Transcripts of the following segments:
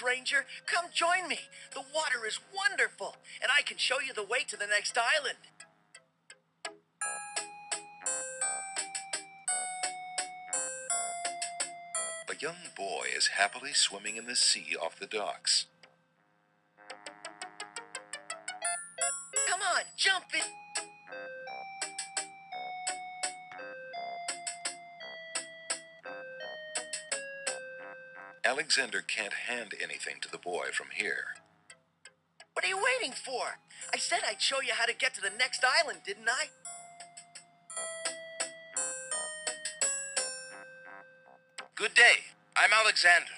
stranger. Come join me. The water is wonderful, and I can show you the way to the next island. A young boy is happily swimming in the sea off the docks. Come on, jump in. Alexander can't hand anything to the boy from here. What are you waiting for? I said I'd show you how to get to the next island, didn't I? Good day. I'm Alexander.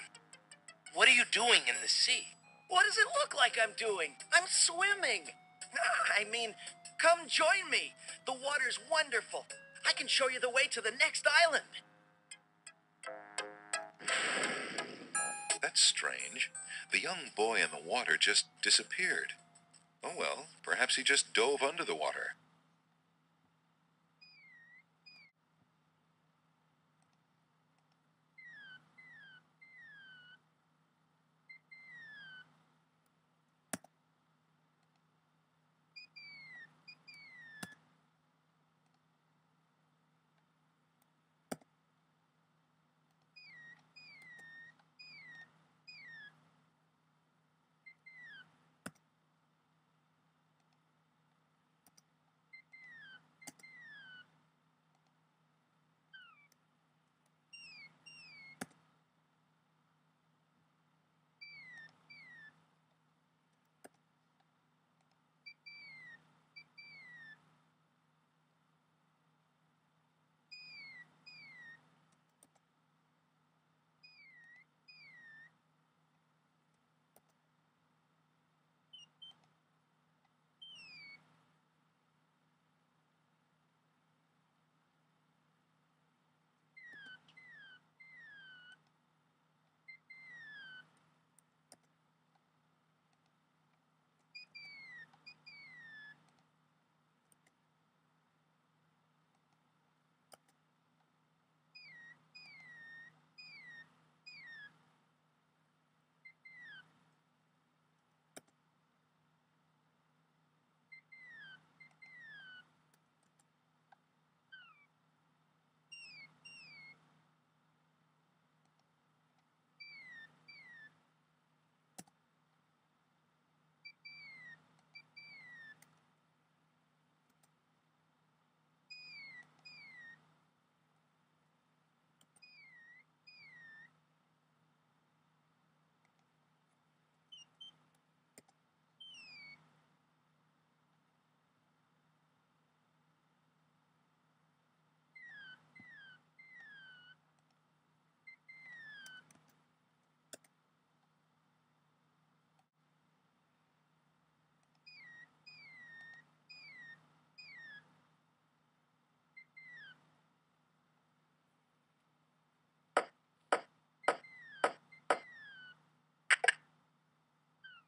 What are you doing in the sea? What does it look like I'm doing? I'm swimming. I mean, come join me. The water's wonderful. I can show you the way to the next island. That's strange. The young boy in the water just disappeared. Oh well, perhaps he just dove under the water.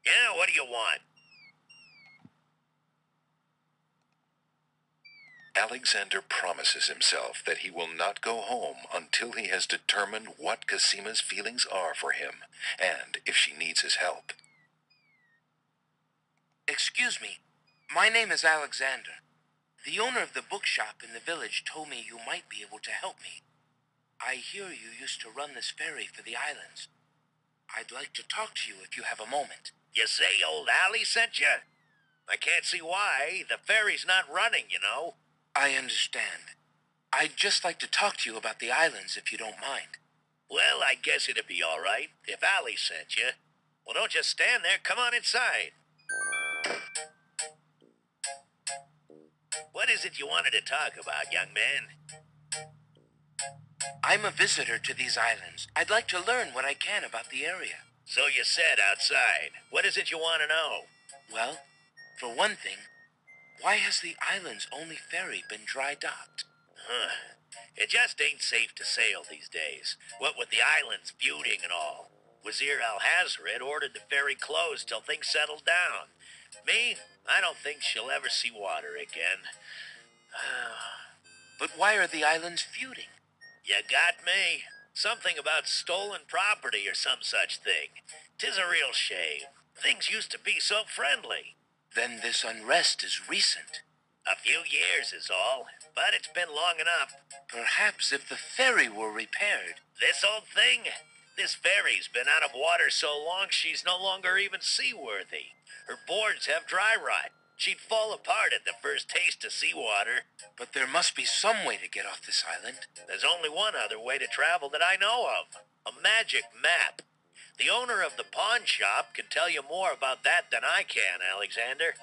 Yeah, what do you want? Alexander promises himself that he will not go home until he has determined what Casima's feelings are for him, and if she needs his help. Excuse me. My name is Alexander. The owner of the bookshop in the village told me you might be able to help me. I hear you used to run this ferry for the islands. I'd like to talk to you if you have a moment. You say old Allie sent you? I can't see why. The ferry's not running, you know. I understand. I'd just like to talk to you about the islands if you don't mind. Well, I guess it'd be all right if Allie sent you. Well, don't just stand there. Come on inside. What is it you wanted to talk about, young man? I'm a visitor to these islands. I'd like to learn what I can about the area. So you said outside. What is it you want to know? Well, for one thing, why has the island's only ferry been dry docked? It just ain't safe to sail these days. What with the islands feuding and all. Wazir Al-Hazred ordered the ferry closed till things settled down. Me, I don't think she'll ever see water again. But why are the islands feuding? You got me. Something about stolen property or some such thing. 'Tis a real shame. Things used to be so friendly. Then this unrest is recent. A few years is all, but it's been long enough. Perhaps if the ferry were repaired. This old thing? This ferry's been out of water so long she's no longer even seaworthy. Her boards have dry rot. She'd fall apart at the first taste of seawater. But there must be some way to get off this island. There's only one other way to travel that I know of. A magic map. The owner of the pawn shop can tell you more about that than I can, Alexander.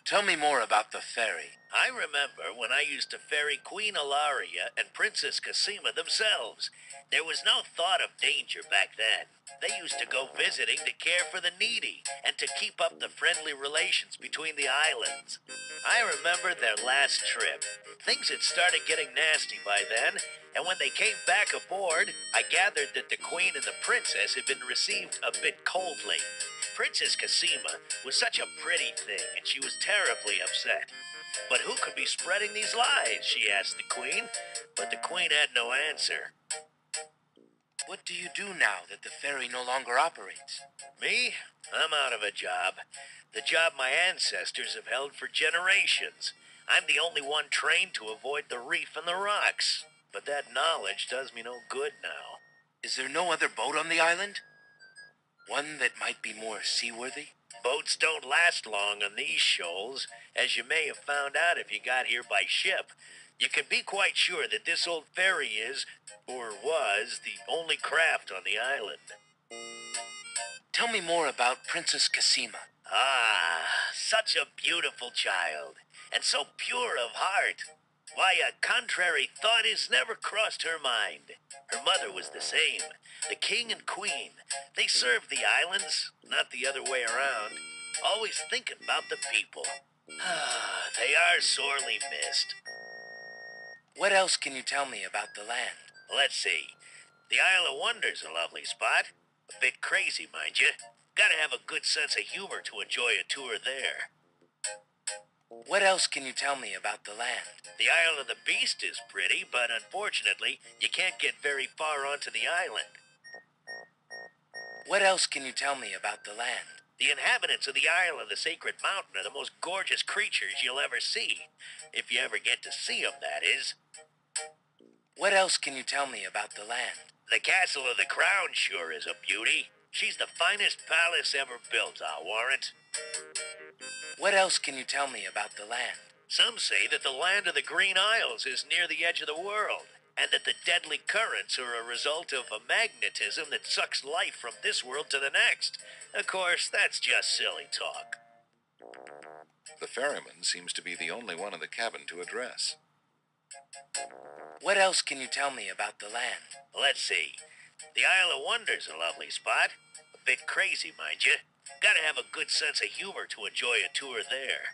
Tell me more about the ferry. I remember when I used to ferry Queen Ilaria and Princess Casima themselves. There was no thought of danger back then. They used to go visiting to care for the needy and to keep up the friendly relations between the islands. I remember their last trip. Things had started getting nasty by then, and when they came back aboard, I gathered that the Queen and the Princess had been received a bit coldly. Princess Casima was such a pretty thing, and she was terribly upset. But who could be spreading these lies, she asked the Queen, but the Queen had no answer. What do you do now that the ferry no longer operates? Me? I'm out of a job. The job my ancestors have held for generations. I'm the only one trained to avoid the reef and the rocks. But that knowledge does me no good now. Is there no other boat on the island? One that might be more seaworthy? Boats don't last long on these shoals, as you may have found out if you got here by ship. You can be quite sure that this old ferry is, or was, the only craft on the island. Tell me more about Princess Casima. Ah, such a beautiful child, and so pure of heart. Why, a contrary thought has never crossed her mind. Her mother was the same. The king and queen, they served the islands, not the other way around. Always thinking about the people. Ah, they are sorely missed. What else can you tell me about the land? Let's see. The Isle of Wonder's a lovely spot. A bit crazy, mind you. Gotta have a good sense of humor to enjoy a tour there. What else can you tell me about the land? The Isle of the Beast is pretty, but unfortunately, you can't get very far onto the island. What else can you tell me about the land? The inhabitants of the Isle of the Sacred Mountain are the most gorgeous creatures you'll ever see. If you ever get to see them, that is. What else can you tell me about the land? The Castle of the Crown sure is a beauty. She's the finest palace ever built, I'll warrant. What else can you tell me about the land? Some say that the land of the Green Isles is near the edge of the world, and that the deadly currents are a result of a magnetism that sucks life from this world to the next. Of course, that's just silly talk. The ferryman seems to be the only one in the cabin to address. What else can you tell me about the land? Let's see. The Isle of Wonder's a lovely spot. A bit crazy, mind you. Gotta have a good sense of humor to enjoy a tour there.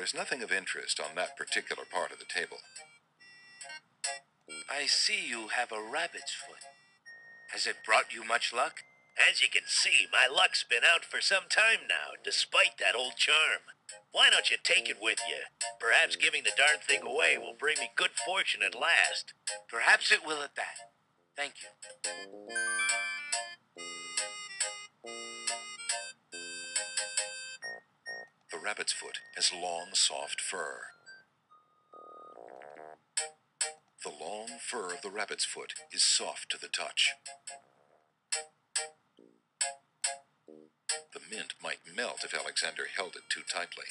There's nothing of interest on that particular part of the table. I see you have a rabbit's foot. Has it brought you much luck? As you can see, my luck's been out for some time now, despite that old charm. Why don't you take it with you? Perhaps giving the darn thing away will bring me good fortune at last. Perhaps it will at that. Thank you. The rabbit's foot has long, soft fur. The long fur of the rabbit's foot is soft to the touch. The mint might melt if Alexander held it too tightly.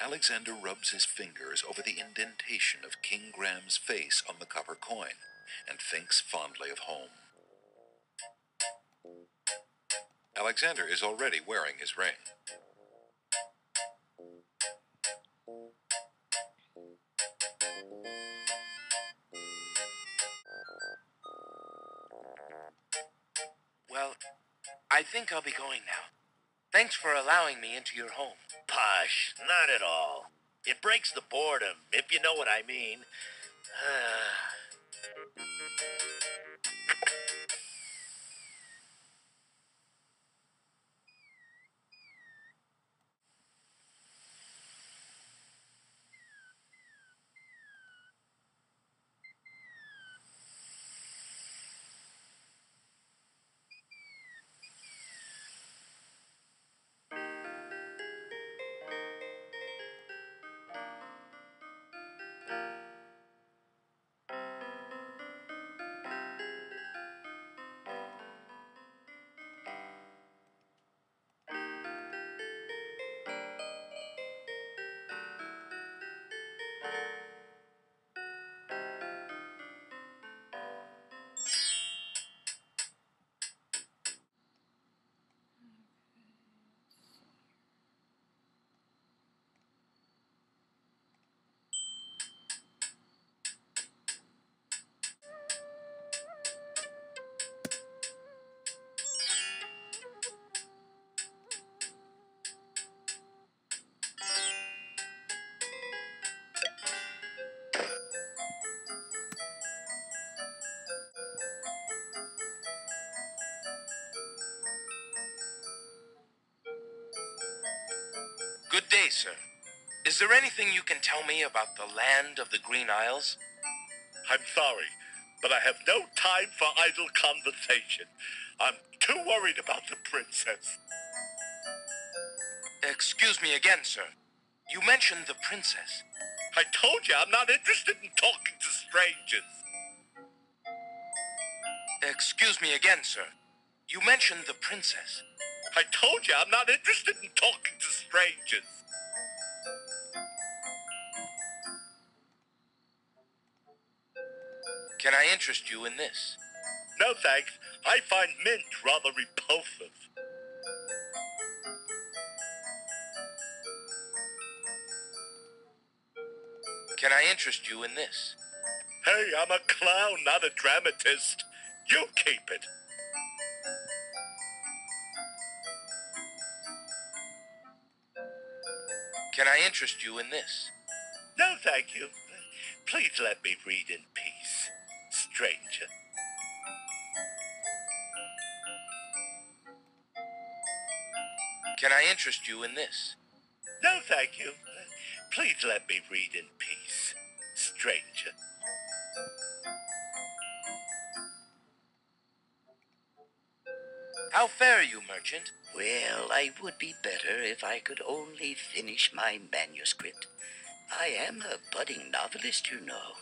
Alexander rubs his fingers over the indentation of King Graham's face on the copper coin and thinks fondly of home. Alexander is already wearing his ring. Well, I think I'll be going now. Thanks for allowing me into your home. Posh, not at all. It breaks the boredom, if you know what I mean. Good day, sir. Is there anything you can tell me about the land of the Green Isles? I'm sorry, but I have no time for idle conversation. I'm too worried about the princess. Excuse me again, sir. You mentioned the princess. I told you I'm not interested in talking to strangers. Excuse me again, sir. You mentioned the princess. I told you I'm not interested in talking to strangers. Can I interest you in this? No thanks. I find mint rather repulsive. Can I interest you in this? Hey, I'm a clown, not a dramatist. You keep it. Can I interest you in this? No, thank you. Please let me read in peace, stranger. Can I interest you in this? No, thank you. Please let me read in peace, stranger. How fare you, merchant? Well, I would be better if I could only finish my manuscript. I am a budding novelist, you know.